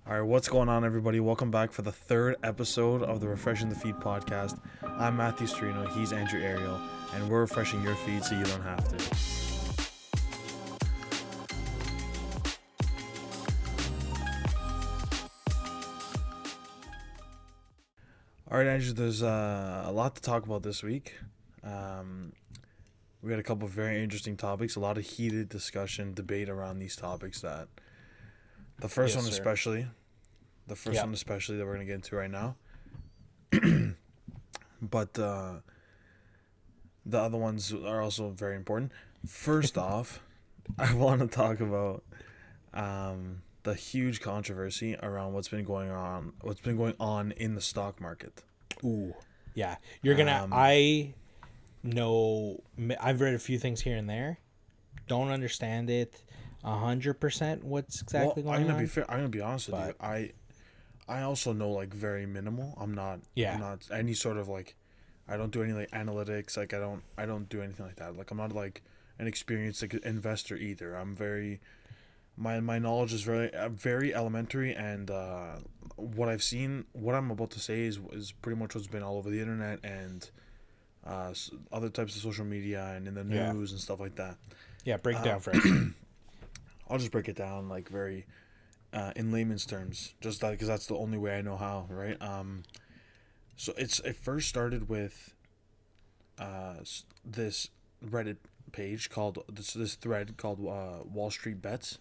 All right, what's going on, everybody? Welcome back for the third episode of the Refreshing the Feed podcast. I'm Matthew Strino, he's Andrew Ariel, and we're refreshing your feed so you don't have to. All right, Andrew, there's a lot to talk about this week. We got a couple of very interesting topics, a lot of heated discussion, debate around these topics that the first one especially that we're going to get into right now. But the other ones are also very important. First off, I want to talk about the huge controversy around what's been going on in the stock market. Ooh, yeah. You're gonna. I've read a few things here and there. Don't understand it 100%. What's exactly going on? I'm gonna be honest with you. I also know like very minimal. I'm not any sort of like. I don't do any like analytics. Like I don't do anything like that. Like I'm not like an experienced like, investor either. I'm very. My knowledge is very elementary, and what I've seen, what I'm about to say is pretty much what's been all over the internet and other types of social media and in the news and stuff like that. Yeah, break it down for us. I'll just break it down like very in layman's terms, just because that's the only way I know how, right? So it first started with this Reddit page called this thread called Wall Street Bets.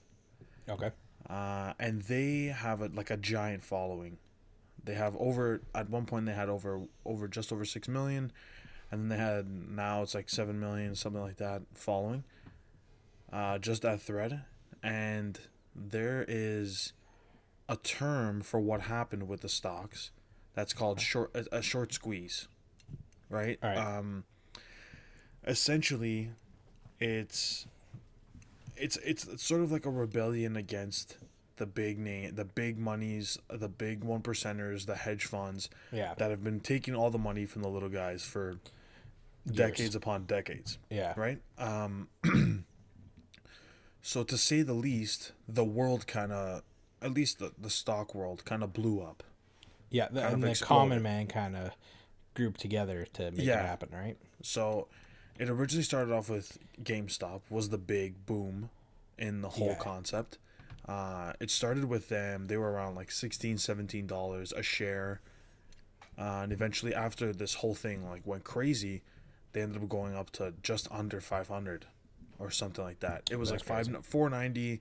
Okay. And they have a giant following. They have at one point they had just over 6 million, and then now it's like 7 million, something like that, following. Just that thread, and there is a term for what happened with the stocks that's called a short squeeze, right? All right. Essentially, it's sort of like a rebellion against the big monies, the big 1%ers, the hedge funds that have been taking all the money from the little guys for decades upon decades. Yeah. Right? So to say the least, the world kind of, at least the stock world kind of blew up. Yeah, the common man kind of grouped together to make it happen, right? So it originally started off with GameStop was the big boom in the whole concept. It started with them. They were around like $16, $17 a share. And eventually after this whole thing like went crazy, they ended up going up to just under 500 or something like that. It was like 490.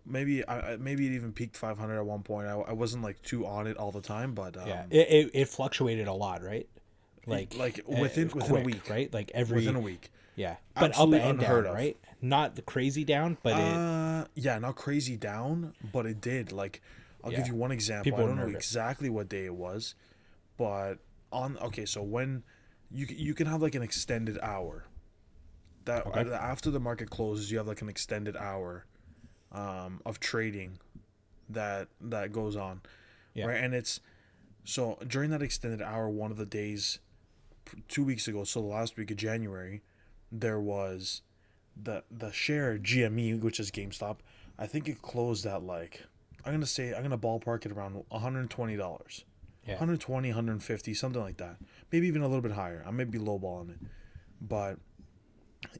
Maybe it even peaked 500 at one point. I wasn't like too on it all the time, but it fluctuated a lot, right? Like within a week, right? Like within a week. Yeah, but absolutely up and unheard down, of. right? Not the crazy down, but not crazy down, but it did. Like, I'll give you one example. I don't know exactly what day it was, but so when you can have like an extended hour. After the market closes, you have like an extended hour of trading that goes on, right? And it's so during that extended hour, one of the days 2 weeks ago, so the last week of January, there was the share GME, which is GameStop. I think it closed at like I'm gonna ballpark it around $120, 120, 150, something like that. Maybe even a little bit higher. I may be lowballing it, but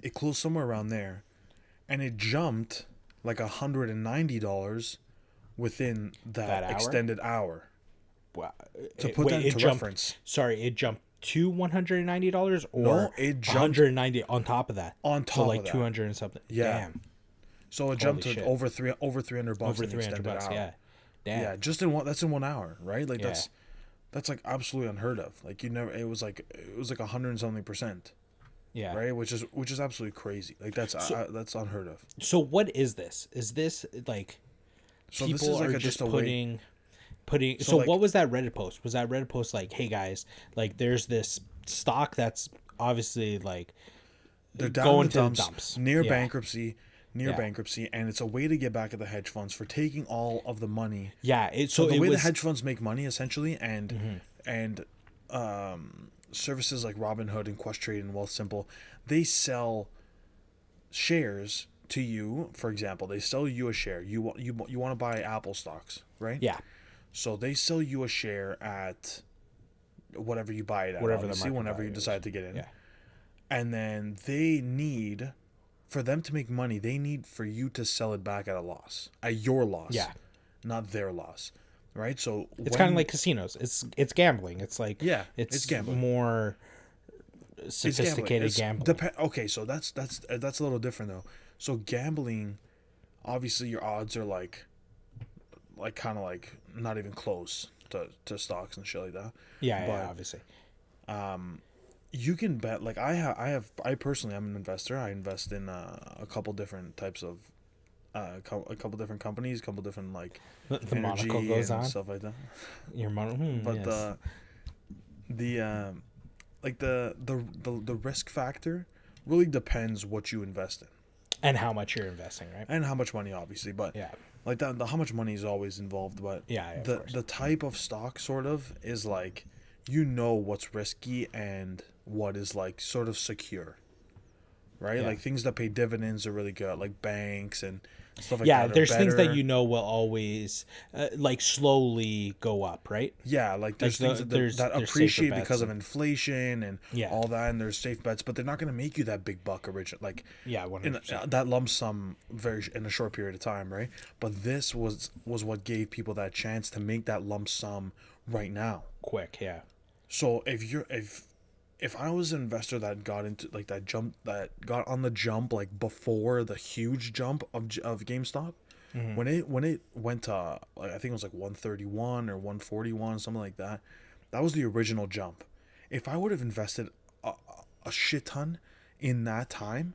it closed somewhere around there, and it jumped like $190 within that hour? extended hour. Wow. To put that into reference. Sorry, it jumped to $190 or no, it jumped 190 on top of that. On top so like of that. 200 and something. Yeah. Damn. So it jumped to over $300 Over in an $300, extended hour. yeah. Damn. Yeah, that's in 1 hour, right? Like that's like absolutely unheard of. Like it was like 100 and something percent. Yeah. Right, which is absolutely crazy. Like that's unheard of. So what is this? Is this like people are just putting? So like, what was that Reddit post? Was that Reddit post like, "Hey guys, like there's this stock that's obviously like they're going down to the dumps, near bankruptcy, and it's a way to get back at the hedge funds for taking all of the money." Yeah, the hedge funds make money essentially, and services like Robinhood and Questrade and Wealthsimple, they sell shares to you. For example, they sell you a share. You want to buy Apple stocks, right? Yeah. So they sell you a share at whatever you buy it at, whatever obviously, whenever you decide to get in. Yeah. And then they need, for them to make money, they need for you to sell it back at a loss, at your loss, not their loss, right? So it's kind of like casinos. It's gambling. It's like it's gambling. More sophisticated gambling. Okay, so that's a little different though. So gambling, obviously, your odds are like kind of like not even close to stocks and shit like that. Yeah, obviously. You can bet. Like I personally, I'm an investor. I invest in a couple different types of a couple different companies, a couple different like the energy monocle goes and on. stuff like that. Your but yes. the risk factor really depends what you invest in and how much you're investing, right? And how much money, obviously. But like that, how much money is always involved. But the type of stock sort of is like, what's risky and what is like sort of secure, right? Like things that pay dividends are really good, like banks and stuff like that. Yeah, there's things that will always like slowly go up, right? Yeah, like there's things that appreciate because of inflation and all that, and there's safe bets, but they're not going to make you that big buck original, like 100%. That lump sum in a short period of time, right? But this was what gave people that chance to make that lump sum right now, quick. So if I was an investor that got into like that got on the jump like before the huge jump of GameStop, when it went to like I think it was like 131 or 141, something like that, that was the original jump. If I would have invested a shit ton in that time,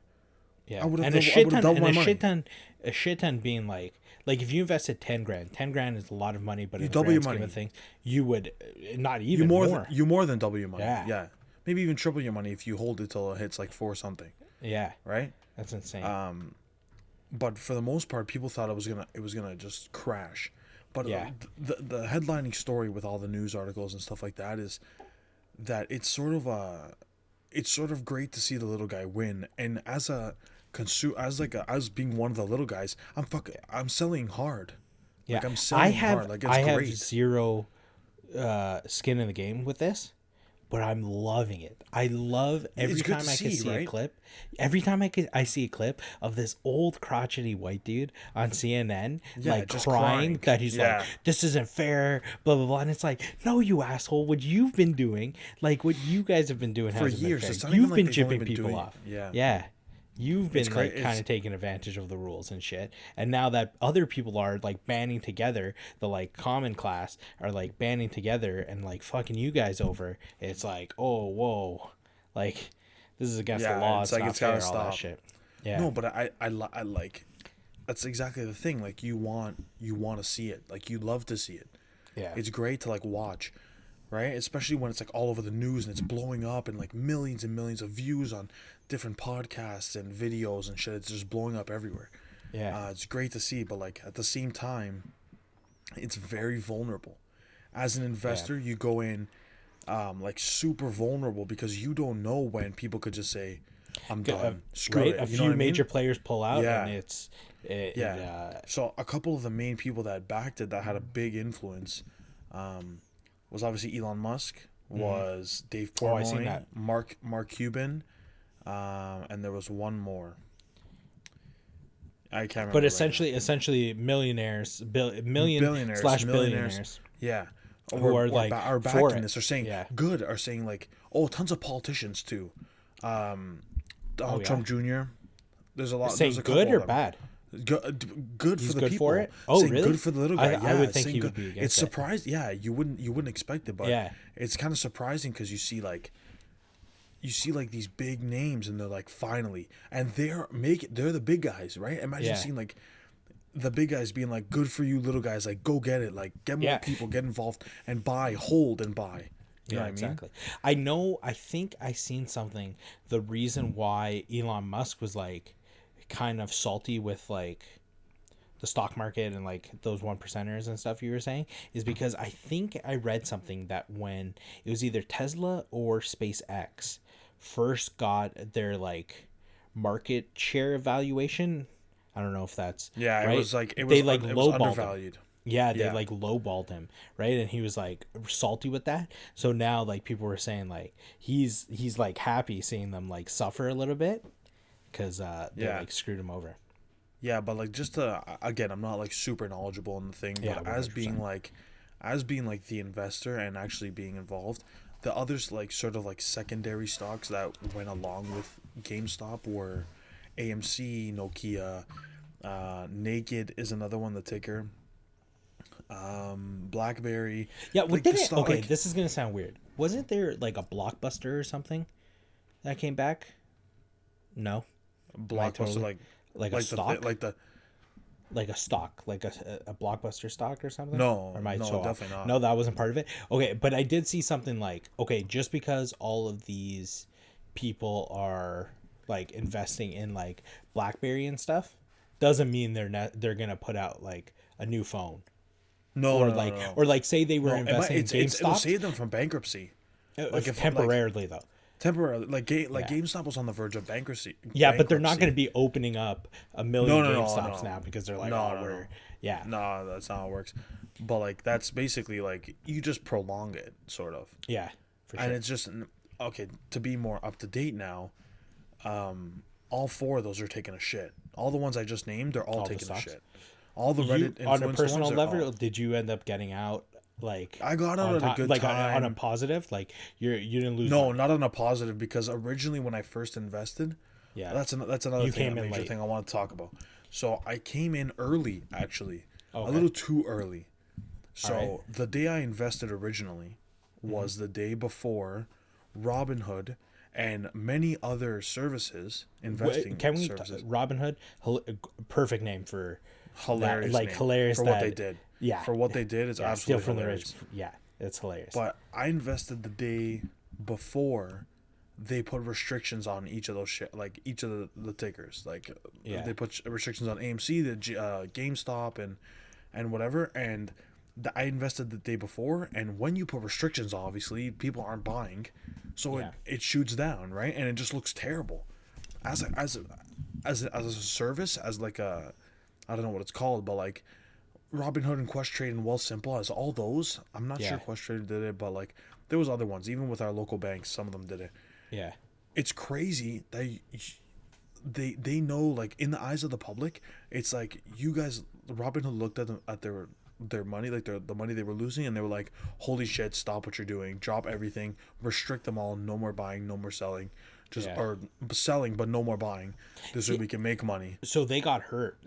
I would have doubled my money. A shit ton being like if you invested 10 grand is a lot of money, but you in double your money money. Of things, you would not even more. You more than double your money. Yeah. Maybe even triple your money if you hold it till it hits like 4 something. Yeah. Right? That's insane. But for the most part, people thought it was gonna just crash. But the headlining story with all the news articles and stuff like that is that it's sort of great to see the little guy win. And as being one of the little guys, I'm selling hard. Yeah. Like I'm selling hard. Like it's great. I have zero skin in the game with this. But I'm loving it. I love every time I can see a clip. Every time I see a clip of this old crotchety white dude on CNN, like crying that he's like, "This isn't fair," blah blah blah, and it's like, "No, you asshole! What you've been doing, like what you guys have been doing for years, you've been chipping people off. Yeah. You've been like kind of taking advantage of the rules and shit. And now that other people are like banding together, the like common class are like banding together and like fucking you guys over, it's like, oh, whoa. Like, this is against the law. It's like, it's gotta stop. All that shit. Yeah. No, but I like, that's exactly the thing. Like, you want to see it. Like, you love to see it. Yeah. It's great to like watch. Right? Especially when it's like all over the news and it's blowing up and like millions and millions of views on different podcasts and videos and shit. It's just blowing up everywhere. Yeah. It's great to see, but like at the same time, it's very vulnerable. As an investor, you go in like super vulnerable because you don't know when people could just say, I'm done. Screw it. A few major players pull out and it's... So a couple of the main people that backed it that had a big influence was obviously Elon Musk, was Dave Portnoy, Mark Cuban, and there was one more. I can't remember. But essentially millionaires, billionaires. Yeah. Who are backing this, are saying good, are saying like, tons of politicians too. Donald Trump Jr. There's a lot. Saying good or bad? Good for the people. For it? Oh, saying really? Good for the little guy. I would think he would be against It's surprised. Yeah, you wouldn't expect it, but yeah, it's kind of surprising because you see like these big names and they're like finally, and they're the big guys, right? Imagine seeing like the big guys being like, good for you little guys, like go get it, like get more people, get involved and hold and buy. You know what exactly. I mean? I think I seen something. The reason why Elon Musk was like kind of salty with like the stock market and like those 1%ers and stuff you were saying is because I think I read something that when it was either Tesla or SpaceX first got their like market share evaluation, I don't know if that's right? It was they like it was lowballed undervalued. Yeah, they like lowballed him, right? And he was like salty with that. So now like people were saying like he's like happy seeing them like suffer a little bit because they like screwed him over. Yeah, but like just to again, I'm not like super knowledgeable in the thing, but 100%. as being like the investor and actually being involved, the others like sort of like secondary stocks that went along with GameStop were AMC, Nokia, Naked is another one, the ticker. BlackBerry. Yeah, what did it? Okay, this is gonna sound weird. Wasn't there like a Blockbuster or something that came back? No, Blockbuster like a stock, like a stock, like a Blockbuster stock or something. No, or no, definitely not. No, that wasn't part of it. Okay, but I did see something like just because all of these people are like investing in like BlackBerry and stuff, doesn't mean they're gonna put out like a new phone. No, or like say they were investing in GameStop. It'll save them from bankruptcy. Like if temporarily though. Temporarily, GameStop was on the verge of bankruptcy. Yeah, but they're not going to be opening up a million GameStops now because they're like, no, that's not how it works. But like that's basically like you just prolong it, sort of. Yeah, for sure. And it's just okay to be more up to date now. All four of those are taking a shit. All the ones I just named, they're all taking a shit. All the Reddit on a personal level, did you end up getting out? Like I got out at a good time. On a positive, like you didn't lose. No, not on a positive because originally when I first invested, that's another major thing I want to talk about. So I came in early, actually, a little too early. So the day I invested originally was the day before Robinhood and many other services investing services. Robinhood, perfect name for. Hilarious, hilarious for what they did. Yeah, for what they did, it's absolutely steal from hilarious. The rich. Yeah, it's hilarious. But I invested the day before they put restrictions on each of those like each of the tickers. Like they put restrictions on AMC, the GameStop, and whatever. And I invested the day before. And when you put restrictions, obviously people aren't buying, so it shoots down, right? And it just looks terrible. As a service, as like a I don't know what it's called, but like Robinhood and Questrade and Wealthsimple, as all those, I'm not sure Questrade did it, but like there was other ones. Even with our local banks, some of them did it. Yeah, it's crazy that they know, like in the eyes of the public, it's like you guys. Robinhood looked at their money, like the money they were losing, and they were like, "Holy shit! Stop what you're doing. Drop everything. Restrict them all. No more buying. No more selling." Or selling, but no more buying. This way we can make money. So they got hurt.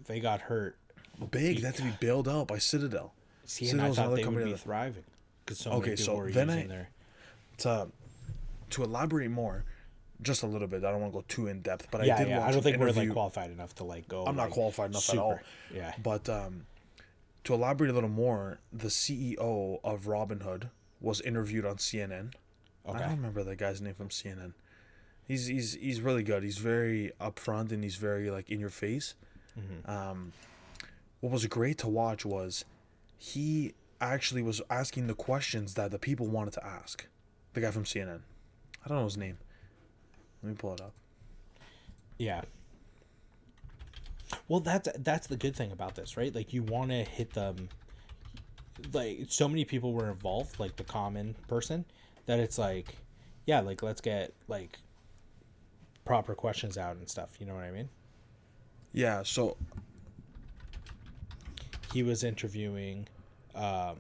Big. They had to be bailed out by Citadel. And I thought they would be thriving because so many people were using their. To elaborate more, just a little bit. I don't want to go too in depth, but I did. Watch I don't think we're like qualified enough to like go. I'm not qualified enough at all. Yeah. But to elaborate a little more, the CEO of Robinhood was interviewed on CNN. Okay. I don't remember that guy's name from CNN. He's really good. He's very upfront and he's very like in your face. Mm-hmm. What was great to watch was he actually was asking the questions that the people wanted to ask. The guy from CNN. I don't know his name. Let me pull it up. Yeah. Well, that's the good thing about this, right? Like you want to hit them. Like so many people were involved, like the common person, that it's like, yeah, like let's get like proper questions out and stuff, you know what I mean? Yeah, so he was interviewing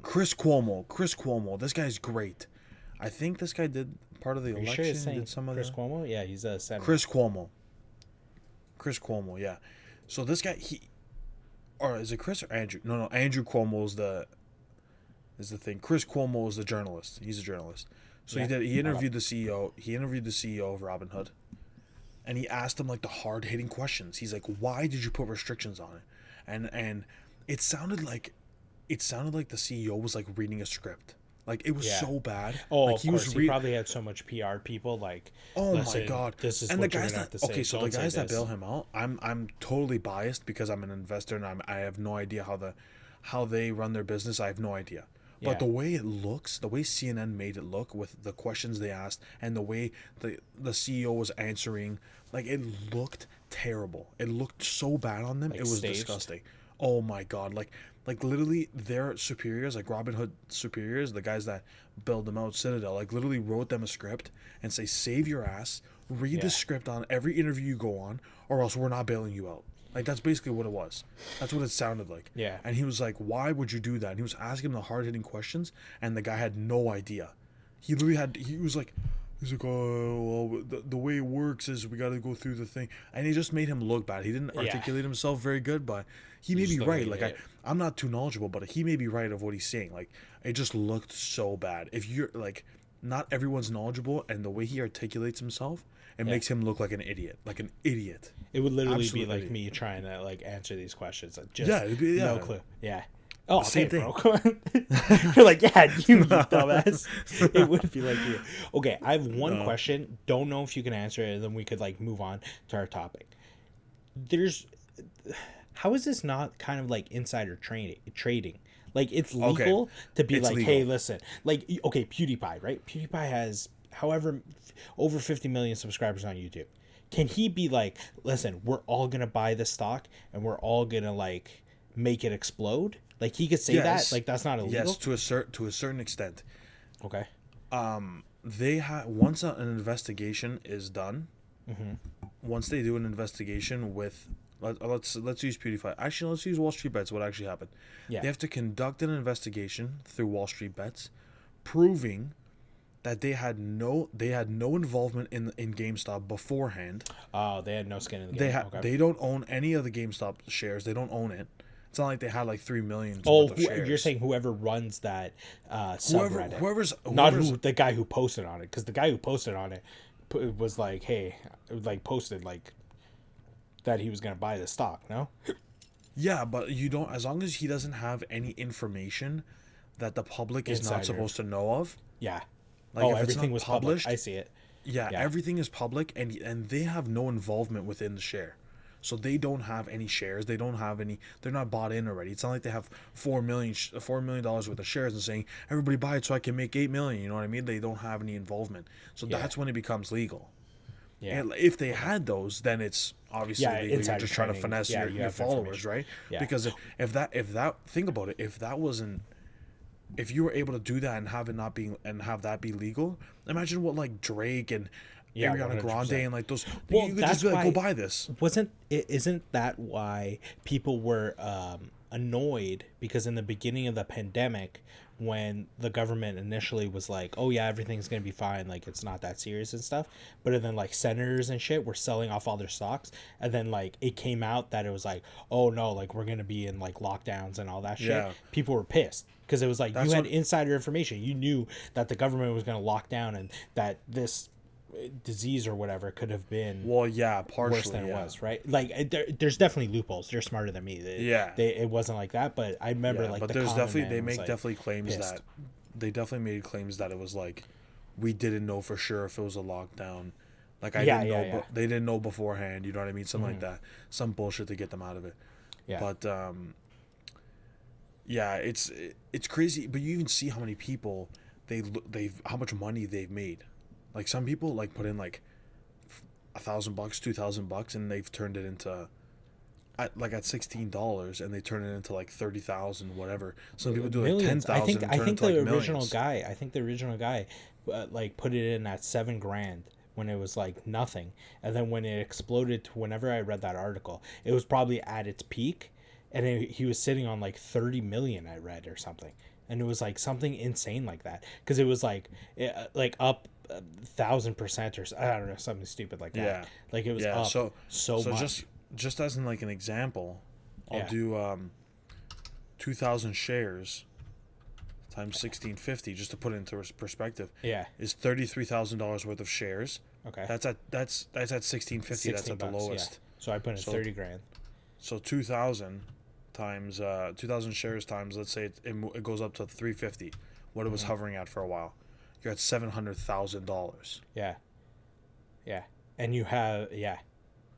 Chris Cuomo. This guy's great. I think this guy did part of the election. Sure did some of Chris Cuomo? Yeah, he's a senator. Chris Cuomo, yeah. So this guy, is it Chris or Andrew? No, Andrew Cuomo is the thing. Chris Cuomo is the journalist. He's a journalist. So he interviewed the CEO. He interviewed the CEO of Robinhood. And he asked him like the hard hitting questions. He's like, "Why did you put restrictions on it?" And it sounded like the CEO was like reading a script. Like it was so bad. Oh, like, of course. He probably had so much PR people. Like, oh my god, this is and what the guys that okay. So the guys that bail him out, I'm totally biased because I'm an investor and I have no idea how they run their business. I have no idea. But the way it looks, the way CNN made it look with the questions they asked and the way the CEO was answering, like it looked terrible. It looked so bad on them. Like it was disgusting. Oh my god. Like Like literally their superiors, like Robin Hood superiors, the guys that build them out, Citadel, like literally wrote them a script and say, save your ass, read the script on every interview you go on, or else we're not bailing you out. Like that's basically what it was. That's what it sounded like. Yeah. And he was like, why would you do that? And he was asking him the hard hitting questions, and the guy had no idea. He literally he's like, oh, well, the way it works is we got to go through the thing. And he just made him look bad. He didn't articulate himself very good, but he may be right. Like, I'm not too knowledgeable, but he may be right of what he's saying. Like, it just looked so bad. If you're, like, not everyone's knowledgeable, and the way he articulates himself, it makes him look like an idiot. Like an idiot. It would literally be like me trying to, like, answer these questions. Like, just no clue. Yeah. Oh, same thing. Bro. You're like, yeah, you dumbass. It would be like you. Okay, I have one question. Don't know if you can answer it, and then we could like move on to our topic. How is this not kind of like insider trading? Like it's legal to be like, hey, listen, like okay, PewDiePie, right? PewDiePie has however over 50 million subscribers on YouTube. Can he be like, listen, we're all gonna buy this stock and we're all gonna like make it explode? Like he could say that, like that's not illegal. Yes, to a certain extent. Okay. They once an investigation is done. Mm-hmm. Once they do an investigation with, let's use PewDiePie. Actually, let's use Wall Street Bets. What actually happened? Yeah. They have to conduct an investigation through Wall Street Bets, proving that they had no involvement in GameStop beforehand. Oh, they had no skin in the game. They don't own any of the GameStop shares. They don't own it. It's not like they had like 3 million. You're saying whoever runs that subreddit, whoever's not the guy who posted on it, because the guy who posted on it was like, hey, like posted like that he was gonna buy the stock. No. Yeah, but you don't. As long as he doesn't have any information that the public is not supposed to know of. Yeah. Like everything was published. I see it. Yeah, everything is public, and they have no involvement within the share. So they don't have any shares. They don't have any. They're not bought in already. It's not like they have $4 million worth of shares and saying everybody buy it so I can make $8 million. You know what I mean? They don't have any involvement. So that's when it becomes legal. Yeah. And if they had those, then it's obviously legal. You're just trying to finesse your followers, right? Yeah. Because if that think about it, if you were able to do that and have that be legal, imagine what like Drake and Ariana 100%. Grande and like those. Well, you could just be like, go buy this. Isn't that why people were annoyed? Because in the beginning of the pandemic, when the government initially was like, oh yeah, everything's gonna be fine, like it's not that serious and stuff, but then like senators and shit were selling off all their stocks, and then like it came out that it was like, oh no, like we're gonna be in like lockdowns and all that shit. People were pissed because it was like you had insider information. You knew that the government was gonna lock down and that this disease or whatever could have been partially worse than it was, right? Like there's definitely loopholes. They're smarter than me. It wasn't like that, but I remember like. But there's definitely claims pissed. That they definitely made claims that it was like we didn't know for sure if it was a lockdown. Like I didn't know, but they didn't know beforehand. You know what I mean? Something like that. Some bullshit to get them out of it. Yeah. But it's crazy. But you even see how many people how much money they've made. Like some people like put in like $1,000, $2,000, and they've turned it into at $16, and they turn it into like 30,000, whatever. Some people do like 10,000. I think the original guy like put it in at $7,000 when it was like nothing, and then when it exploded to whenever I read that article, it was probably at its peak, and he was sitting on like 30 million. I read or something, and it was like something insane like that because it was like up 1,000% or I don't know, something stupid like that. Yeah, like it was up so much. Just as in like an example, I'll do 2,000 shares times 1650 just to put it into perspective. Yeah, is $33,000 worth of shares. Okay, that's at 1650. That's at the lowest. Yeah. So I put in $30,000. So 2,000 times 2,000 shares times, let's say it goes up to 350. What it was hovering at for a while. You're at $700,000. Yeah. And you have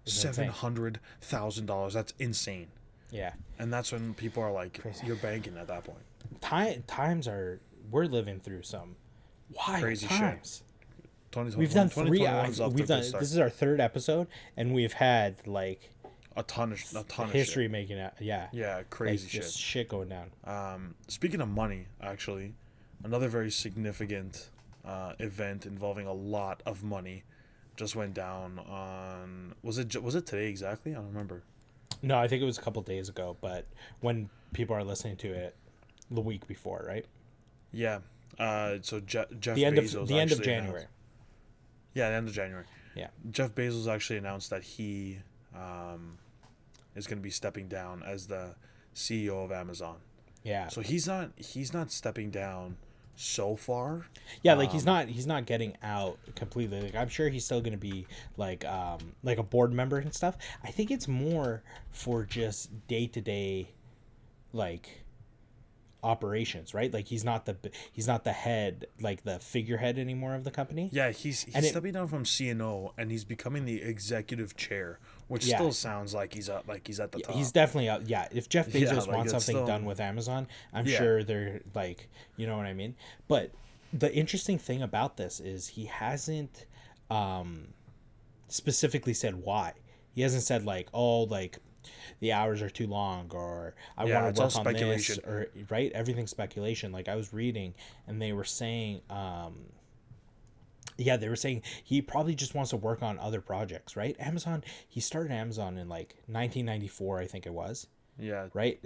$700,000. That's insane. Yeah. And that's when people are like, crazy. You're banking at that point. We're living through some wild crazy times. Shit. We've done 3. This is our 3rd episode, and we've had like a ton of history shit. making it. Yeah, crazy like, shit. just shit going down. Speaking of money, actually, another very significant event involving a lot of money just went down on was it today exactly? I don't remember. No, I think it was a couple days ago, but when people are listening to it, the week before, right? Yeah. So Jeff Bezos the end of January. Announced, yeah, the end of January. Yeah. Jeff Bezos actually announced that he is going to be stepping down as the CEO of Amazon. Yeah. So he's not stepping down so far. Yeah, like he's not getting out completely. Like I'm sure he's still going to be like a board member and stuff. I think it's more for just day-to-day like operations, right? Like he's not the head, like the figurehead anymore of the company. Yeah, he's stepping down from CNO and he's becoming the executive chair, which still sounds like he's at the top. He's definitely out. Yeah, if Jeff Bezos wants something done with Amazon, I'm sure they're like, you know what I mean? But the interesting thing about this is he hasn't specifically said why. He hasn't said like, oh, like the hours are too long, or I want to work on this, or right. Everything's speculation. Like I was reading, and they were saying, they were saying he probably just wants to work on other projects, right? Amazon. He started Amazon in like 1994, I think it was. Yeah. Right.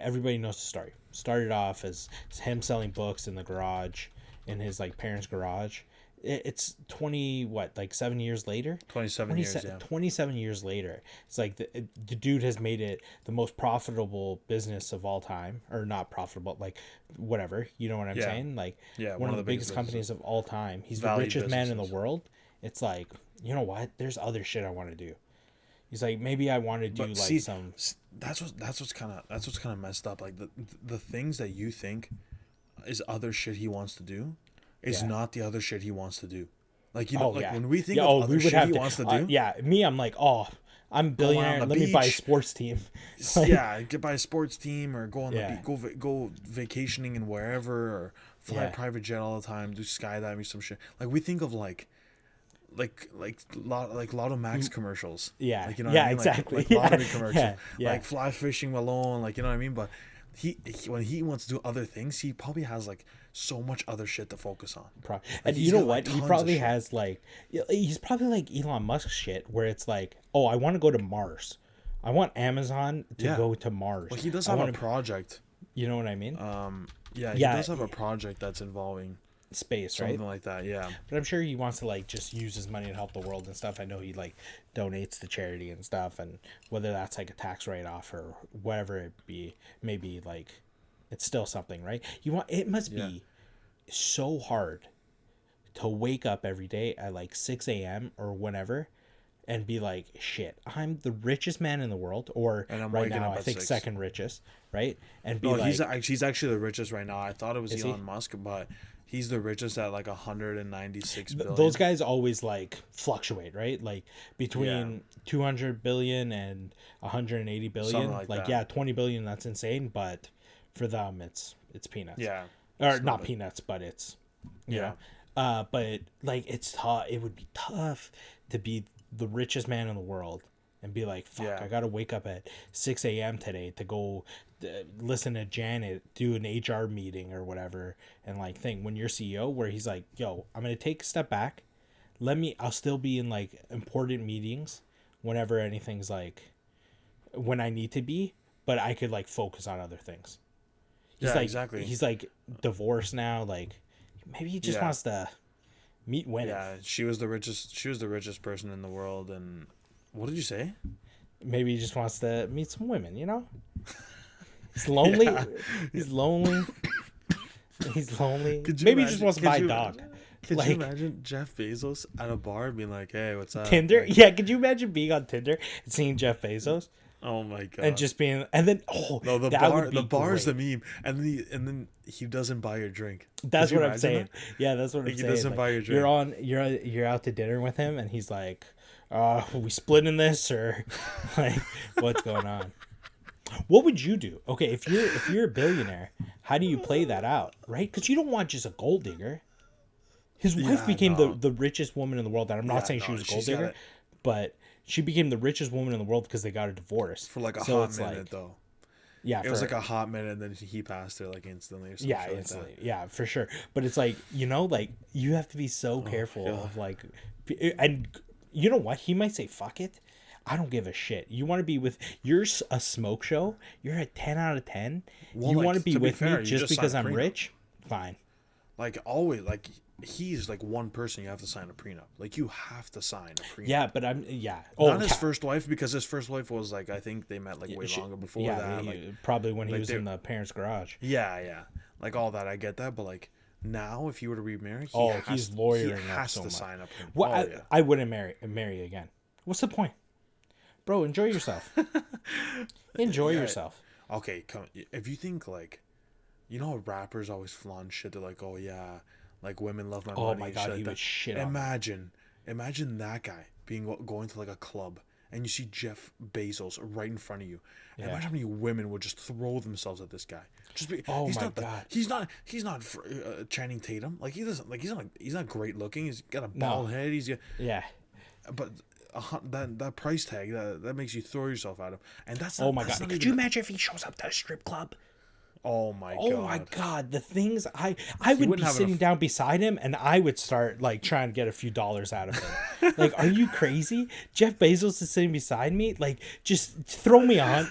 Everybody knows the story. Started off as him selling books in the garage, in his like parents' garage. It's 7 years later. 27 years, yeah. 27 years later, it's like the dude has made it the most profitable business of all time, or not profitable, like whatever, you know what I'm saying? Like one of the biggest companies of all time. He's the richest man in the world. It's like, you know what? There's other shit I want to do. He's like, maybe I want to do some. That's what's kind of messed up. Like the things that you think is other shit he wants to do. Is not the other shit he wants to do. Like, you know, when we think of other shit he wants to do. Me, I'm like, I'm a billionaire. Let me buy a sports team. Get buy a sports team or go on the beach, go vacationing and wherever, or fly a private jet all the time, do skydiving, some shit. Like we think of like Lotto Max commercials. Yeah. Like, you know what I mean? Exactly. Like lottery commercials. Yeah. Like fly fishing alone. Like, you know what I mean? But he when he wants to do other things, he probably has like so much other shit to focus on. And you know what? He probably has like, he's probably like Elon Musk shit, where it's like, oh, I want to go to Mars. I want Amazon to go to Mars. Well, he does have a project. You know what I mean? He does have a project that's involving space, right? Something like that, yeah. But I'm sure he wants to like just use his money to help the world and stuff. I know he like donates to charity and stuff, and whether that's like a tax write-off or whatever it be, maybe like it's still something, right? It must be so hard to wake up every day at like 6 a.m. or whenever and be like, shit, I'm the richest man in the world, or right now I think 6. Second richest, right? And be he's actually the richest right now. I thought it was Elon Musk, but he's the richest at like 196 billion. Those guys always like fluctuate, right? Like between 200 billion and 180 billion. Something like that. 20 billion, that's insane, but for them it's peanuts. Yeah. Or not peanuts, but it's you know. But like it's tough. It would be tough to be the richest man in the world and be like, fuck, I gotta wake up at 6 a.m. today to go listen to Janet do an HR meeting or whatever, and like think when you're CEO, where he's like, yo, I'm gonna take a step back, I'll still be in like important meetings whenever anything's like when I need to be, but I could like focus on other things. Exactly. He's like divorced now, like maybe he just wants to meet women. Yeah, she was the richest person in the world. And what did you say? Maybe he just wants to meet some women, you know? He's lonely. He's lonely. Maybe he just wants to buy a dog. Could you imagine Jeff Bezos at a bar being like, hey, what's up? Tinder? Like, yeah, could you imagine being on Tinder and seeing Jeff Bezos? Oh my god! And just being, and then the bar's the meme, and then he doesn't buy your drink. That's what I'm saying. Yeah, that's what I'm saying. He doesn't buy your drink. You're out to dinner with him, and he's like, are we splitting this, or like what's going on? What would you do? Okay, if you're a billionaire, how do you play that out, right? Because you don't want just a gold digger. His wife became the richest woman in the world. And I'm not saying she was a gold digger, but She became the richest woman in the world because they got a divorce. For like a hot minute, though. Yeah, it was like a hot minute, and then he passed her like instantly or something. Yeah, instantly. Like yeah, for sure. But it's like, you know, like you have to be so careful of like, and you know what? He might say, "Fuck it, I don't give a shit." You want to be with? You're a smoke show. You're a 10 out of 10. Well, you want to be with me just because I'm rich? Fine. Like always, like he's like one person you have to sign a prenup. Like you have to sign a prenup. Yeah, but I'm not his first wife, because his first wife was like, I think they met like way longer before that. Like, probably when he was in the parents' garage. Yeah, like all that. I get that, but like now, if you were to remarry, he's lawyering. He has so to much. sign up. Well, I wouldn't marry again. What's the point, bro? Enjoy yourself. Enjoy yourself. Okay, if you think like, you know, rappers always flaunt shit. They're like, oh yeah, like women love my money. Oh my god, he was shit. Imagine that guy going to like a club and you see Jeff Bezos right in front of you. Yeah. Imagine how many women would just throw themselves at this guy. He's not Channing Tatum. Like he's not great looking. He's got a bald head. But that price tag that makes you throw yourself at him. And that's not, oh my god. Could you imagine if he shows up to a strip club? Oh my god! The things I would be sitting down beside him, and I would start like trying to get a few dollars out of him. Like, are you crazy? Jeff Bezos is sitting beside me. Like, just throw me a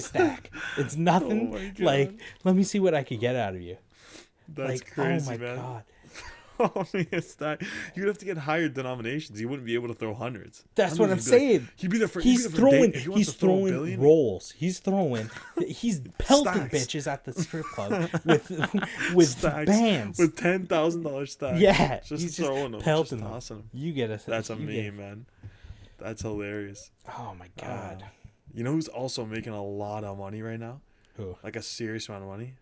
stack. It's nothing. Oh like, let me see what I could get out of you. That's like, crazy, man. God. Only a stack. You'd have to get higher denominations. You wouldn't be able to throw hundreds. That's what I'm saying. He'd be the first. He's throwing rolls. He's pelting bitches at the strip club with stacks, bands with $10,000 stacks. Yeah, just throwing them, pelting just them. Tossing them. You get it. That's a meme, man. That's hilarious. Oh my god. You know who's also making a lot of money right now? Who? Like a serious amount of money.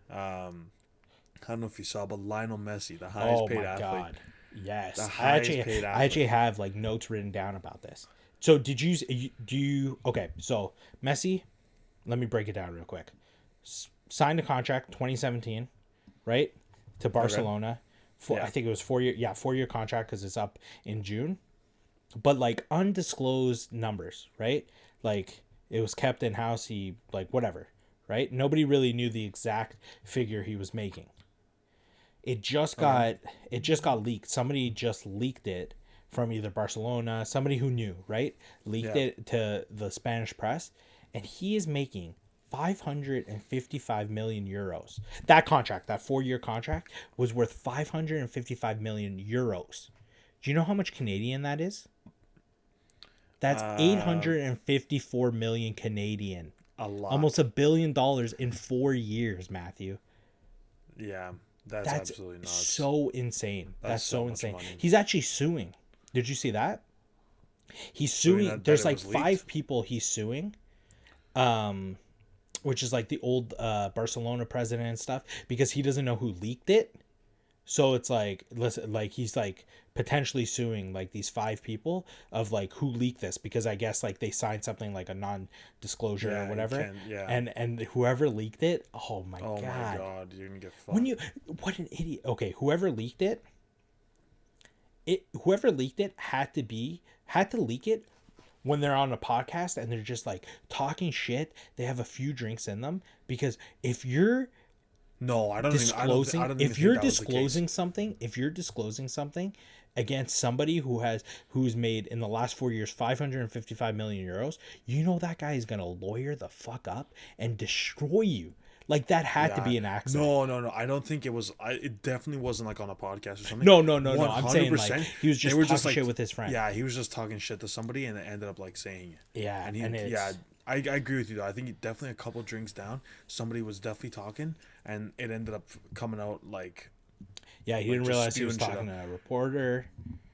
I don't know if you saw, but Lionel Messi, the highest paid athlete. Oh my god! Yes, I actually have like notes written down about this. So do you? Okay, so Messi, let me break it down real quick. Signed a contract 2017, right, to Barcelona. I think it was 4 year. Yeah, 4 year contract because it's up in June. But like undisclosed numbers, right? Like it was kept in house. He like whatever, right? Nobody really knew the exact figure he was making. It just got leaked. Somebody just leaked it from either Barcelona, somebody who knew, right? Leaked it to the Spanish press, and he is making 555 million euros. That contract, that 4 year contract, was worth 555 million euros. Do you know how much Canadian that is? That's 854 million Canadian. A lot. Almost $1 billion in 4 years, Matthew. Yeah. That's absolutely nuts. So insane. That's so insane. Money. He's actually suing. Did you see that? He's suing. There's like 5 people he's suing, which is like the old Barcelona president and stuff, because he doesn't know who leaked it. So it's like, listen, like he's like potentially suing like these 5 people of like who leaked this, because I guess like they signed something like a non-disclosure or whatever. And whoever leaked it, oh my god, you're gonna get fucked. What an idiot. Okay, whoever leaked it had to leak it when they're on a podcast and they're just like talking shit. They have a few drinks in them, because if you're if you're disclosing something against somebody who's made in the last 4 years 555 million euros, you know that guy is gonna lawyer the fuck up and destroy you. Like that had to be an accident. No. I don't think it was. It definitely wasn't like on a podcast or something. No. I'm saying like he was just talking shit with his friend. Yeah, he was just talking shit to somebody and it ended up like saying it. Yeah, I agree with you though. I think definitely a couple drinks down, somebody was definitely talking, and it ended up coming out like. Yeah, he didn't realize he was talking to a reporter.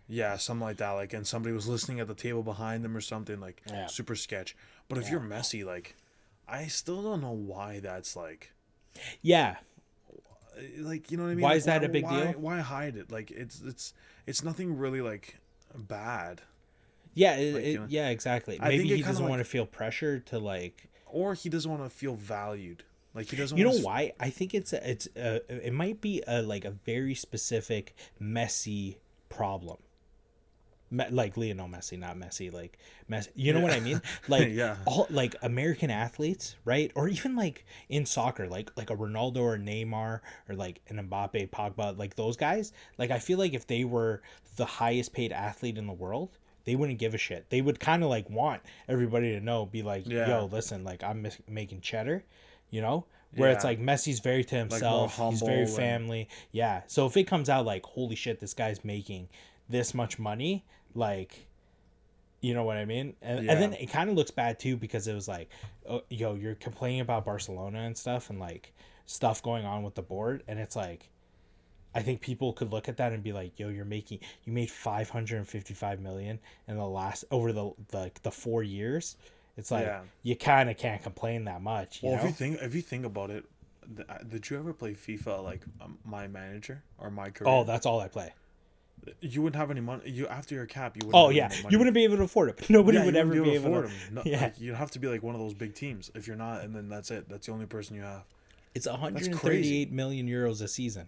Yeah, something like that. Like, and somebody was listening at the table behind them or something. Like, super sketch. But if you're Messi, like, I still don't know why that's like. Yeah. Like, you know what I mean? Why like, is that a big deal? Why hide it? Like, it's nothing really like bad. Yeah, yeah, exactly. Maybe he doesn't want to feel pressure to like, or he doesn't want to feel valued. Like he doesn't. You know why? I think it might be a very specific messy problem. Like Lionel Messi, not Messi, like Messi. You know what I mean? Like all like American athletes, right? Or even like in soccer, like a Ronaldo or Neymar or like an Mbappe, Pogba, like those guys. Like I feel like if they were the highest paid athlete in the world, they wouldn't give a shit. They would kind of like want everybody to know, be like, yo, listen, like I'm making cheddar, you know? Where it's like Messi's very to himself, like he's very family. Yeah. So if it comes out like, holy shit, this guy's making this much money, like, you know what I mean? And then it kind of looks bad too, because it was like, oh, yo, you're complaining about Barcelona and stuff, and like stuff going on with the board, and it's like, I think people could look at that and be like, yo, you made 555 million in the last, over the 4 years. It's like, you kind of can't complain that much. You know? if you think about it, did you ever play FIFA like My Manager or My Career? Oh, that's all I play. You wouldn't have any money. You after your cap, you wouldn't. Oh yeah, you wouldn't be able to afford it. Nobody would ever be able to afford them. No, like, you'd have to be like one of those big teams. If you're not, and then that's it. That's the only person you have. It's 138 million euros a season,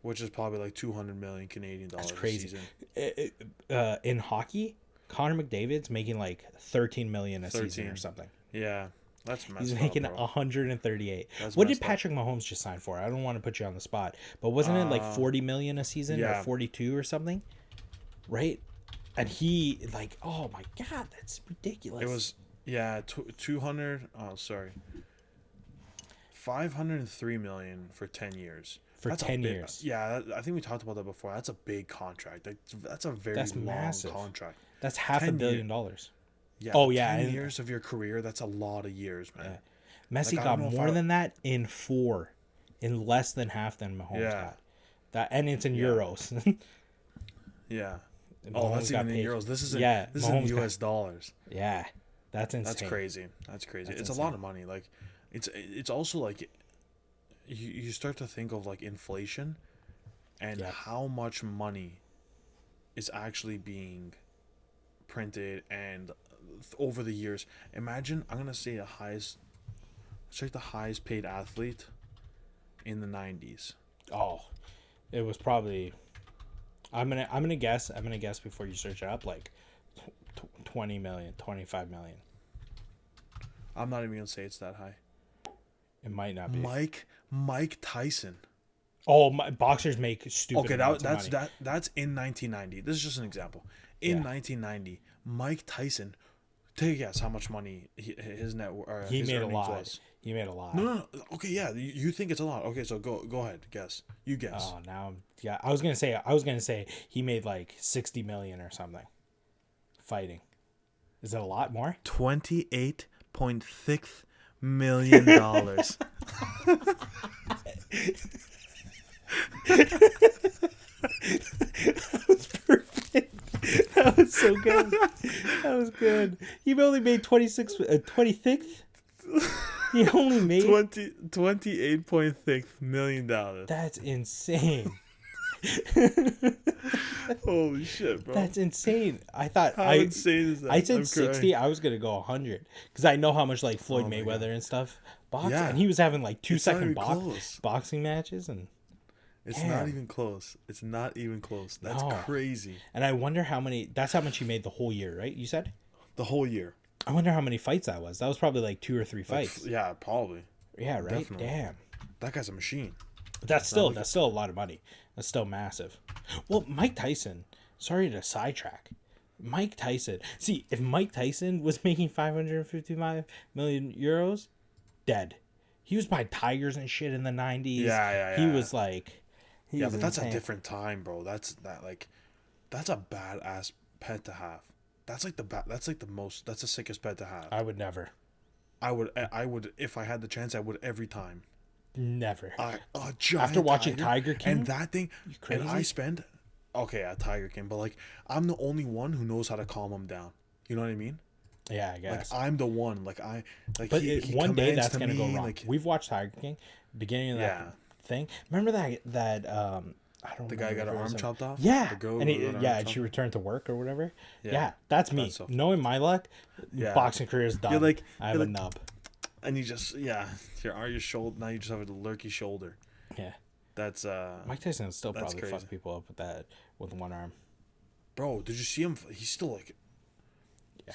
which is probably like 200 million Canadian dollars. That's crazy. A season. In hockey, Connor McDavid's making like 13 million a season or something. Yeah. That's messed He's making up, 138. What did Patrick Mahomes just sign for? I don't want to put you on the spot, but wasn't it like 40 million a season or 42 or something? Right? And he like, oh my god, that's ridiculous. It was 200. Oh, sorry. 503 million for 10 years. For that's 10 years. Yeah, I think we talked about that before. That's a big contract. That's a very long massive. Contract. That's $500 million. Yeah. Oh yeah, 10 years of your career. That's a lot of years, man. Yeah. Messi got more than that in less than half than Mahomes got. That, and it's in euros. Yeah. Oh, that's even in euros. This is in US dollars. Yeah, that's insane. That's crazy. It's a lot of money. Like, it's also like, you start to think of like inflation, and how much money is actually being printed and over the years. Imagine, I'm gonna say the highest paid athlete in the 90s. Oh, it was probably, I'm gonna guess before you search it up, like 20 million, 25 million. I'm not even gonna say it's that high. It might not be. Mike Tyson. Oh, boxers make stupid. Okay, that's in 1990. This is just an example. In 1990, Mike Tyson, take a guess how much money his net he made a lot. Was. He made a lot. No. Okay, yeah, you think it's a lot. Okay, so go ahead, guess. You guess. Oh, now I was gonna say he made like 60 million or something. Fighting, is it a lot more? $28.6 million. That was perfect. That was so good. That was good. He only made 26th. He only made $28.6 million. That's insane. Holy shit, bro. That's insane. I thought how insane is that? I said 60. I was gonna go 100 because I know how much like Floyd Mayweather and stuff boxing, and he was having like 2-second boxing matches, and it's not even close. It's not even close. That's crazy. And I wonder how many. That's how much he made the whole year, right? You said the whole year. I wonder how many fights that was. That was probably like 2 or 3 fights. Yeah, probably. Yeah, right. Definitely. Damn. That guy's a machine. But that's still a lot of money. That's still massive. Well, Mike Tyson. Sorry to sidetrack. Mike Tyson. See, if Mike Tyson was making 555 million euros, dead. He was buying tigers and shit in the 90s. Yeah. He was like. But that's a different time, bro. That's a badass pet to have. That's the sickest pet to have. I would never. I would if I had the chance. I would every time. Never. A giant after watching Tiger King and that thing, and I spend. Okay, a Tiger King, but like I'm the only one who knows how to calm him down. You know what I mean? Yeah, I guess. Like I'm the one. Like I. Like but he one day that's gonna me, go wrong. Like, we've watched Tiger King, beginning of that thing. Remember that I don't. The guy got her arm chopped off. Yeah, and she returned to work or whatever. Yeah, that's me. So knowing my luck, boxing career is done. I have a nub. And you just your shoulder. Now you just have a lurky shoulder. Yeah, that's Mike Tyson still probably crazy. fuck people up with one arm. bro, did you see him? He's still like,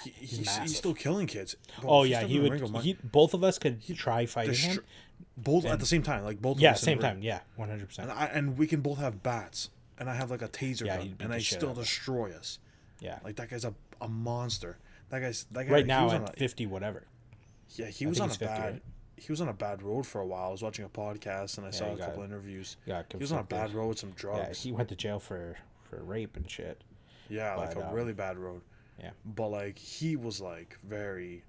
he's still killing kids. Bro, oh yeah, he would. Both of us could try fighting him. Both at the same time, like both. Yeah, of us same time. Yeah, 100%. And we can both have bats, and I have like a taser gun, and I still destroy us. Yeah, like that guy's a monster. That guy right now at 50 whatever. Yeah, he was on a 50, bad. Right? He was on a bad road for a while. I was watching a podcast and I saw a couple interviews. He was on a bad road with some drugs. Yeah, he went to jail for rape and shit. Yeah, but, like a really bad road. Yeah. But like he was like very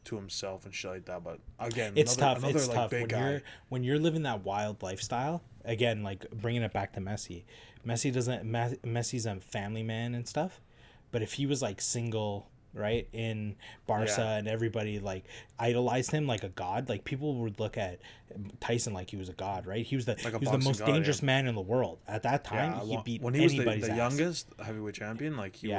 to himself and shit like that. But again, it's tough. Another it's like tough big guy. When you're living that wild lifestyle. Again, like bringing it back to Messi. Messi's a family man and stuff. But if he was like single, right, in Barca and everybody like idolized him like a god, like people would look at Tyson like he was a god, right? He was the most dangerous man in the world at that time. He beat when he was anybody's the ass. Youngest heavyweight champion. Like he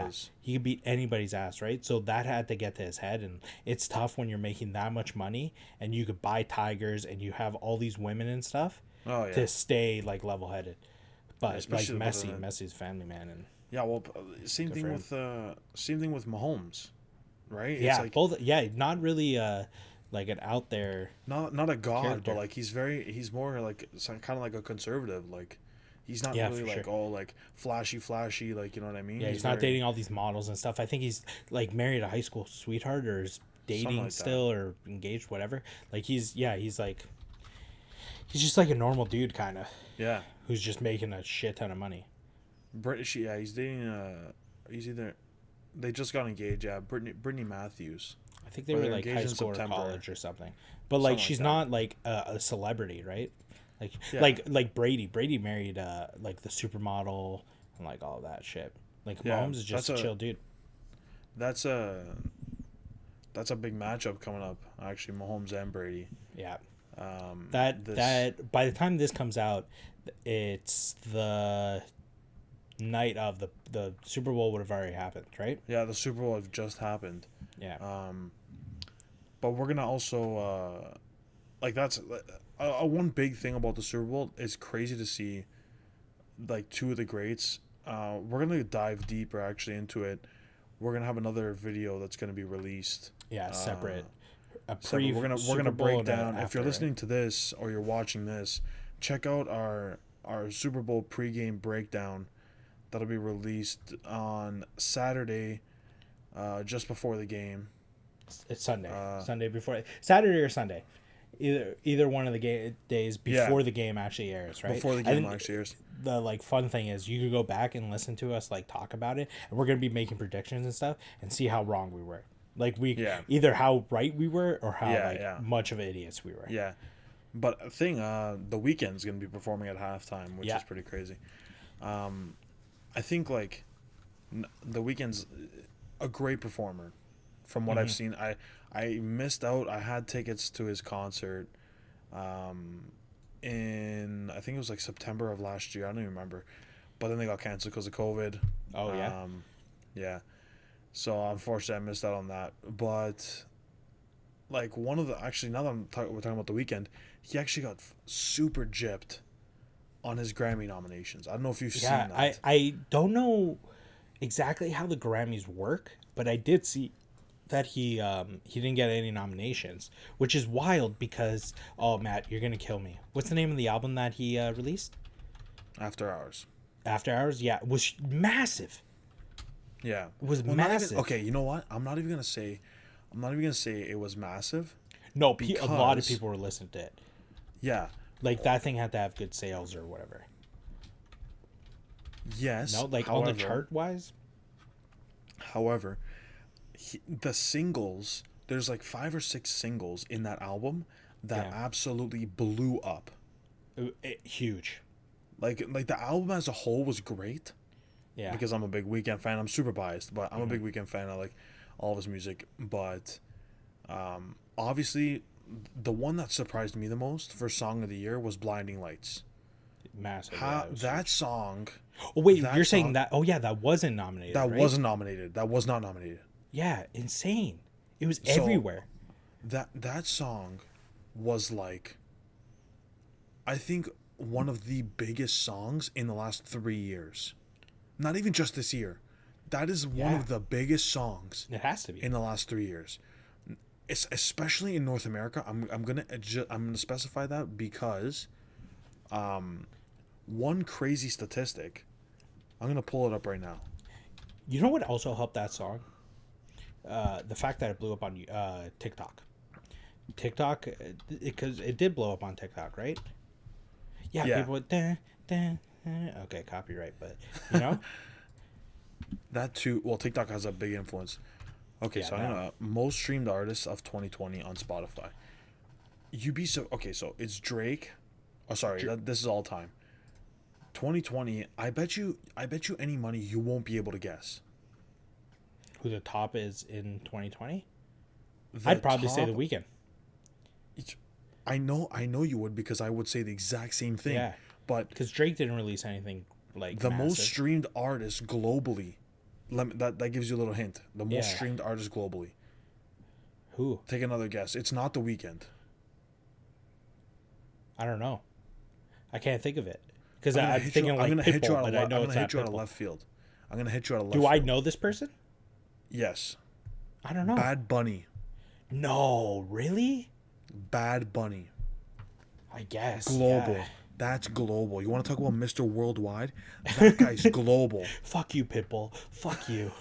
could beat anybody's ass, right? So that had to get to his head, and it's tough when you're making that much money and you could buy tigers and you have all these women and stuff to stay like level headed. But like Messi's family man and. Yeah, well, same thing with Mahomes, right? Yeah, it's both. Yeah, not really like an out there. Not a god, character. But like he's more like kind of like a conservative. Like he's not really like all like flashy, like, you know what I mean? Yeah, he's not dating all these models and stuff. I think he's like married a high school sweetheart or is dating like still or engaged, whatever. Like he's just like a normal dude kind of. Yeah, who's just making a shit ton of money. British, yeah, he's dating. They just got engaged. Yeah, Brittany Matthews. I think they were like high school or college or something. But like, she's not like a celebrity, right? Like, like Brady. Brady married like the supermodel and like all that shit. Like Mahomes is just a chill dude. That's a big matchup coming up. Actually, Mahomes and Brady. Yeah. That by the time this comes out, it's the night of the Super Bowl would have already happened, right? Yeah, the Super Bowl have just happened. Yeah. But we're gonna also like that's one big thing about the Super Bowl. It's crazy to see like two of the greats. We're gonna dive deeper actually into it. We're gonna have another video that's gonna be released. Yeah, separate. We're gonna break down. If you're listening to this or you're watching this, check out our Super Bowl pregame breakdown. That'll be released on Saturday, just before the game. It's Sunday. Sunday before Saturday or Sunday, either one of the days before the game actually airs. Right before the game actually airs. The like fun thing is you could go back and listen to us like talk about it, and we're gonna be making predictions and stuff and see how wrong we were. Like either how right we were or how much of idiots we were. Yeah, but the thing, the Weeknd's gonna be performing at halftime, which is pretty crazy. I think like the Weeknd's a great performer from what I've seen. I missed out. I had tickets to his concert in I think it was like September of last year. I don't even remember, but then they got canceled because of COVID. Oh yeah. So unfortunately I missed out on that. But like one of the actually now that we're talking about the Weeknd, he actually got super gypped on his Grammy nominations. I don't know if you've seen that. I don't know exactly how the Grammys work, but I did see that he didn't get any nominations, which is wild because Matt, you're gonna kill me. What's the name of the album that he released? After Hours. After Hours, yeah, it was massive. Yeah, it was massive. Okay, you know what? I'm not even gonna say it was massive. No, a lot of people were listening to it. Yeah. Like that thing had to have good sales or whatever. Yes. No, like on the chart wise. However, the singles, there's like 5 or 6 singles in that album that absolutely blew up. Huge. Like the album as a whole was great. Yeah. Because I'm a big Weeknd fan. I'm super biased, but I'm a big Weeknd fan. I like all of his music, but obviously the one that surprised me the most for Song of the Year was Blinding Lights. Massive. That song. Oh wait, you're saying that? Oh yeah, that wasn't nominated. That wasn't nominated. That was not nominated. Yeah, insane. It was everywhere. That song was like, I think one of the biggest songs in the last 3 years. Not even just this year. That is one of the biggest songs. It has to be in the last 3 years. It's especially in North America. I'm gonna specify that because, one crazy statistic. I'm gonna pull it up right now. You know what also helped that song? The fact that it blew up on TikTok. TikTok, because it did blow up on TikTok, right? Yeah. People would, okay, copyright, but you know. That too. Well, TikTok has a big influence. Okay, so I'm gonna most streamed artists of 2020 on Spotify. Okay, so it's Drake. Oh, sorry, this is all time. 2020. I bet you any money you won't be able to guess who the top is in 2020. I'd probably say The Weeknd. I know you would, because I would say the exact same thing. Yeah, but because Drake didn't release anything like the massive. most streamed artist globally. That gives you a little hint. The most streamed artist globally. Who? Take another guess. It's not The Weeknd. I don't know. I can't think of it because I'm thinking like Pitbull, but I know it's not Pitbull. I'm gonna hit you out of left field. Do I know this person? Yes. I don't know. Bad Bunny. No, really? Bad Bunny. I guess. Global. Yeah. That's global. You want to talk about Mr. Worldwide? That guy's global. Fuck you, Pitbull. Fuck you.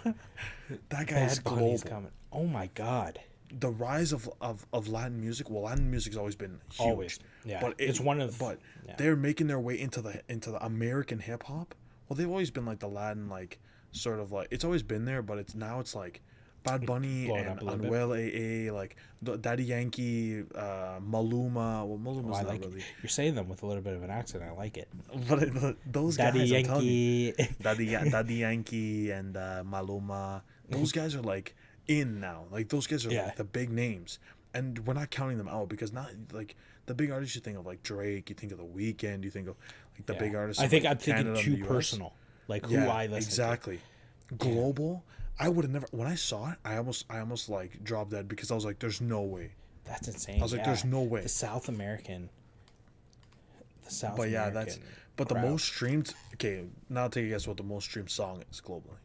That guy's global. Coming. Oh my god. The rise of Latin music. Well, Latin music's always been huge. Always. Yeah. But it's one of. But they're making their way into the American hip hop. Well, they've always been like the Latin, like sort of like, it's always been there, but it's like Bad Bunny and Anuel AA, like Daddy Yankee, Maluma. Well, Maluma's not really. You're saying them with a little bit of an accent. I like it. But those Daddy guys, Yankee. Daddy Yankee and Maluma. Those guys are like in now. Like those guys are like the big names, and we're not counting them out because not like the big artists. You think of like Drake. You think of The Weeknd. You think of like the big artists. I think I'm thinking too personal. Like who I listen exactly. To. Global. I would have never. When I saw it, I almost like dropped dead because I was like, "There's no way." That's insane. I was like, "There's no way." The South American. But yeah, that's. But crowd. The most streamed. Okay, now take a guess what the most streamed song is globally.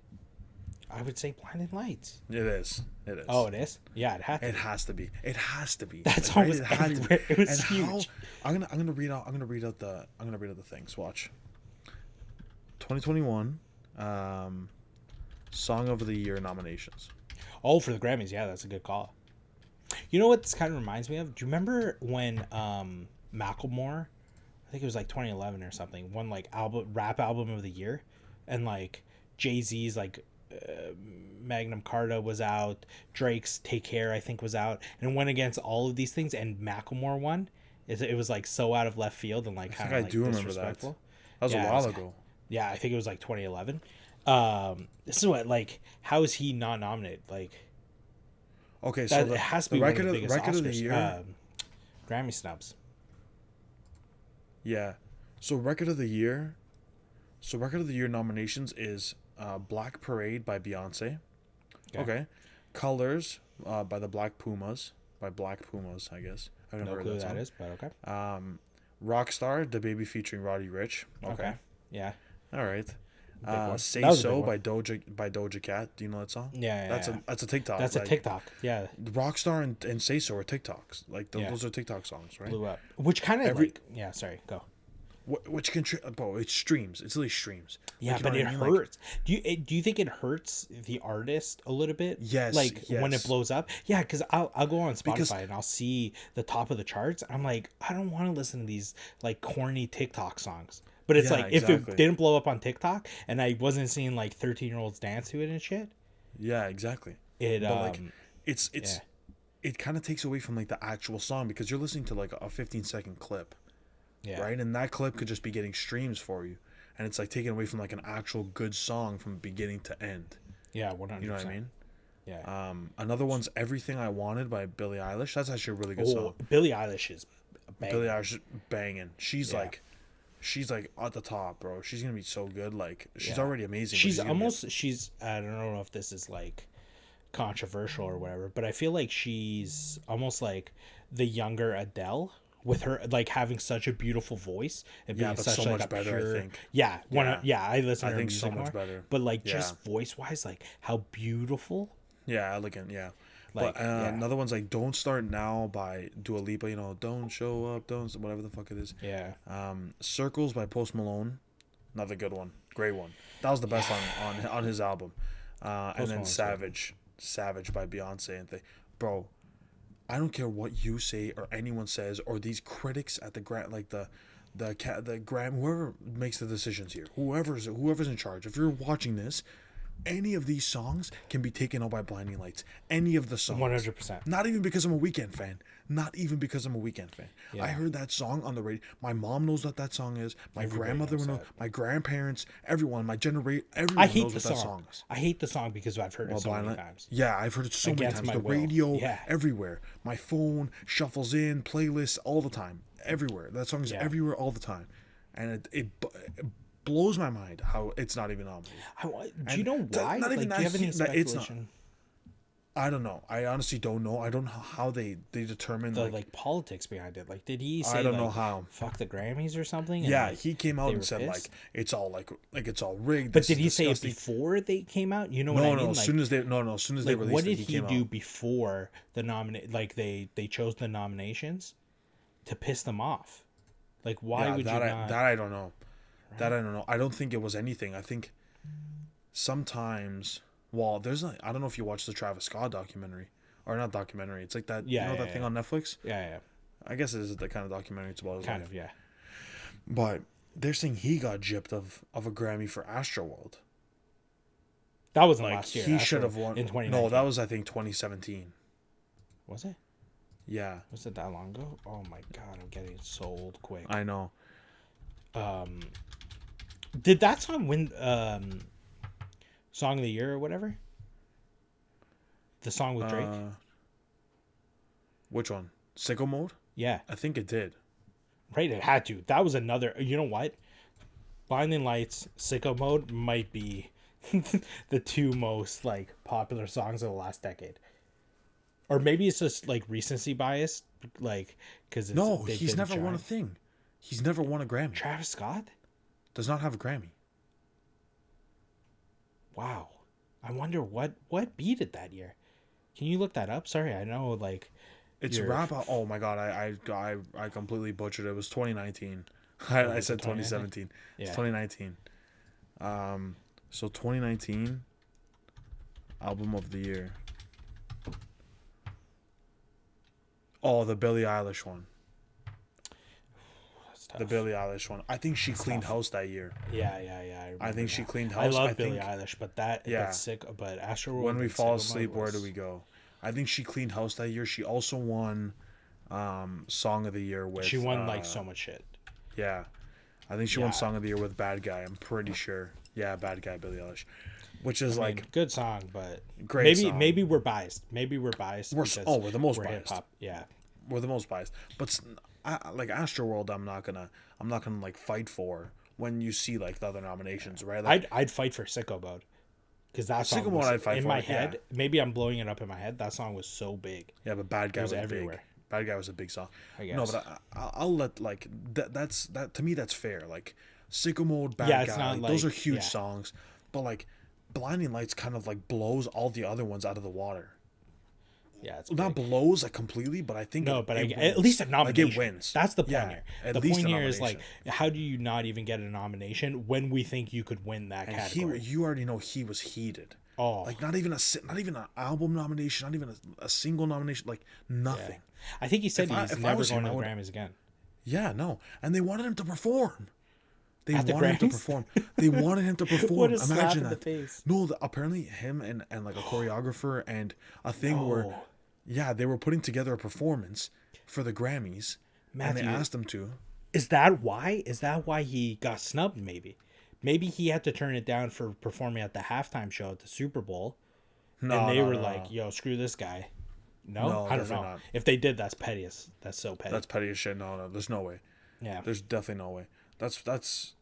I would say "Blinding Lights." It is. Oh, it is. Yeah, it has to be. It has to be. That's like, almost everywhere. It was huge. I'm gonna read out the things. Watch. 2021. Song of the Year nominations. Oh, for the Grammys, yeah, that's a good call. You know what this kind of reminds me of? Do you remember when Macklemore, I think it was like 2011 or something, won like rap album of the year, and like Jay-Z's like Magnum Carta was out, Drake's Take Care I think was out, and went against all of these things, and Macklemore won. It was like so out of left field and like kind of like disrespectful. That was a while ago. Yeah, I think it was like 2011. This is what, like, how is he not nominated? Like, okay, so it has to be record one of the biggest of the year, Grammy snubs. Yeah, so record of the year nominations is Black Parade by Beyonce. Okay. Colors by the Black Pumas, I guess. I don't know who that is, but okay. Rockstar, DaBaby featuring Roddy Ricch. Okay. Yeah. All right. Say So by Doja Cat. Do you know that song? Yeah. That's a TikTok. That's a TikTok. Yeah. Rockstar and Say So are TikToks. Like those are TikTok songs, right? Blew up. Which kind of yeah. Sorry. Go. Which it streams. It's really streams. Yeah, like, but it hurts. Like, do you think it hurts the artist a little bit? Yes. Like when it blows up. Yeah, because I'll go on Spotify and I'll see the top of the charts. I'm like, I don't want to listen to these like corny TikTok songs. But it's like if it didn't blow up on TikTok and I wasn't seeing like 13-year-olds dance to it and shit. Yeah, exactly. It kind of takes away from like the actual song because you're listening to like a 15-second clip. Yeah. Right? And that clip could just be getting streams for you. And it's like taken away from like an actual good song from beginning to end. Yeah, 100%. You know what I mean? Yeah. Another one's Everything I Wanted by Billie Eilish. That's actually a really good song. Billie Eilish is banging. Billie Eilish is banging. She's like at the top, bro. She's gonna be so good. Like she's already amazing. She's I don't know if this is like controversial or whatever, but I feel like she's almost like the younger Adele, with her like having such a beautiful voice and being such so like much a better, pure. I think. I listen to her think music so much more, better. but like just voice wise, like how beautiful. Yeah, elegant. Yeah. Like, But another one's like "Don't Start Now" by Dua Lipa. You know, "Don't Show Up," don't whatever the fuck it is. Yeah. "Circles" by Post Malone, another good one, great one. That was the best on his album. And then "Savage" by Beyonce and bro. I don't care what you say or anyone says or these critics at the Gram, whoever makes the decisions here, whoever's in charge. If you're watching this, any of these songs can be taken out by Blinding Lights. Any of the songs. 100%. Not even because I'm a Weeknd fan. Yeah. I heard that song on the radio. My mom knows what that song is. My grandmother knows. My grandparents, everyone, my generation, everyone knows what that song is. I hate the song because I've heard it so many times. Yeah, I've heard it so many times. The radio, everywhere. My phone shuffles in, playlists all the time. Everywhere. That song is everywhere all the time. And it blows my mind how it's not even on me. Do you know why? Not even do you have any speculation? I don't know. I honestly don't know. I don't know how they determine the like politics behind it. Like, did he say I don't know how. Fuck the Grammys or something? Yeah, he came out and said pissed? it's all like it's all rigged. But did he say it before they came out? You know what I mean? No, as soon as they released it, what did he do before the Like they chose the nominations to piss them off. Like, why would you not? That I don't know. Right? That I don't know. I don't think it was anything. I think sometimes. Well, there's I don't know if you watched the Travis Scott documentary or not documentary. It's like that. That thing on Netflix. Yeah. I guess it is the kind of documentary it's about. Kind of, yeah. But they're saying he got gypped of a Grammy for Astroworld. That wasn't last year. He should have won in 2019. No, that was I think 2017. Was it? Yeah. Was it that long ago? Oh my god, I'm getting so old quick. I know. Did that song win Song of the Year or whatever? The song with Drake? Which one? Sicko Mode? Yeah. I think it did. Right, it had to. That was another... You know what? Blinding Lights, Sicko Mode might be the two most, like, popular songs of the last decade. Or maybe it's just, like, recency bias. Like, because no, he's never won a thing. He's never won a Grammy. Travis Scott? Does not have a Grammy. Wow. I wonder what beat it that year. Can you look that up? Sorry, I know, like... It's rap... Oh, my God. I completely butchered it. It was 2019. I said 2017. Yeah. It's 2019. So 2019, Album of the Year. Oh, the Billie Eilish one. The Billie Eilish one. I think she cleaned house that year. Yeah. I think she cleaned house. I love Billie Eilish, but that's sick. But Astroworld. When we fall asleep, where do we go? I think she cleaned house that year. She also won Song of the Year with. She won like so much shit. Yeah, I think she won Song of the Year with Bad Guy. I'm pretty sure. Yeah, Bad Guy, Billie Eilish, which is good song, but great. Maybe we're biased. We're the most biased. Hip-hop. Yeah, we're the most biased. But like Astroworld, I'm not gonna like fight for when you see like the other nominations, right? Like, I'd fight for Sicko Mode. Because that song was, I'd fight in for my head, maybe I'm blowing it up in my head. That song was so big. Yeah, but Bad Guy was everywhere. Big. Bad Guy was a big song. I guess. No, but I'll let like that to me that's fair. Like Sicko Mode, Bad Guy, like, those are huge songs. But like Blinding Lights kind of like blows all the other ones out of the water. Yeah, it's not blows like completely, but I think at least a nomination. Like it wins. That's the point here. The point here is like, how do you not even get a nomination when we think you could win that category? You already know he was heated. Oh, like not even an album nomination, not even a single nomination, like nothing. Yeah. I think he said he's never going to the Grammys again. Yeah, no, and they wanted him to perform. They wanted him to perform. They wanted him to perform. What a slap in the face. No, apparently him and like a choreographer and a thing where. Yeah, they were putting together a performance for the Grammys, and they asked him to. Is that why? Is that why he got snubbed? Maybe he had to turn it down for performing at the halftime show at the Super Bowl, and they were like, "Yo, screw this guy." No, I don't know. Not. If they did, that's petty. That's so petty. That's petty as shit. No, there's no way. Yeah, there's definitely no way. That's.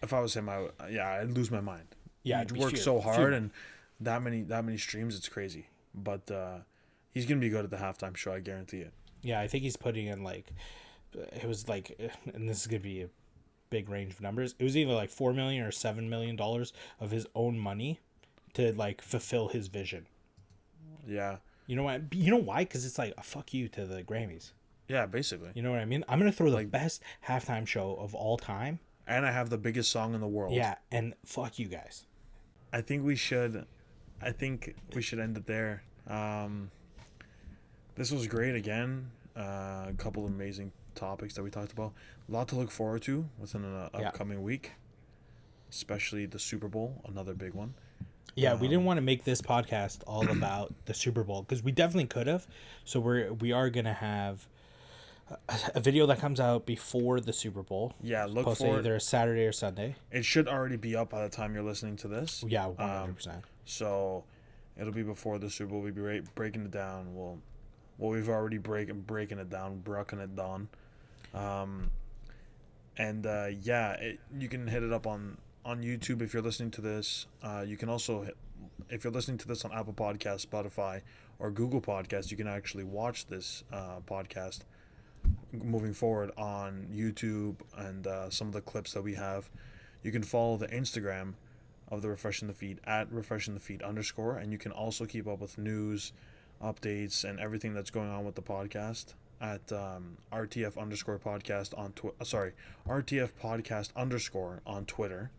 If I was him, I'd lose my mind. Yeah, he worked so hard and that many streams, it's crazy. But. He's going to be good at the halftime show, I guarantee it. Yeah, I think he's putting in like, it was like, and this is gonna be a big range of numbers. It was either like $4 million or $7 million of his own money to like fulfill his vision. Yeah. You know what? You know why? Because it's like a fuck you to the Grammys. Yeah, basically. You know what I mean? I'm gonna throw the best halftime show of all time, and I have the biggest song in the world. Yeah, and fuck you guys. I think we should end it there. This was great again. A couple of amazing topics that we talked about. A lot to look forward to within an upcoming week, especially the Super Bowl, another big one. Yeah, we didn't want to make this podcast all about the Super Bowl because we definitely could have. So we are gonna have a video that comes out before the Super Bowl. Yeah, look for either Saturday or Sunday. It should already be up by the time you're listening to this. Yeah, 100%. So it'll be before the Super Bowl. We'll be breaking it down. We've already breaking it down, broken it down. You can hit it up on YouTube if you're listening to this. You can also if you're listening to this on Apple Podcasts, Spotify, or Google Podcasts, you can actually watch this podcast moving forward on YouTube and some of the clips that we have. You can follow the Instagram of the Refreshing the Feed at @refreshingthefeed_, and you can also keep up with news, updates, and everything that's going on with the podcast at RTF_podcast on RTF podcast_ on Twitter.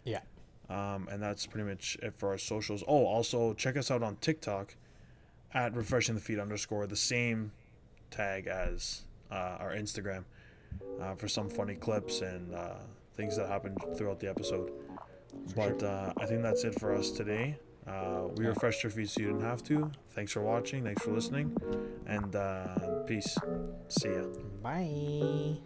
Yeah. And that's pretty much it for our socials. Oh, also check us out on TikTok at @refreshingthefeed_, the same tag as our Instagram, for some funny clips and things that happen throughout the episode. But I think that's it for us today. We refreshed your feed so you didn't have to. Thanks for watching. Thanks for listening. And peace. See ya. Bye.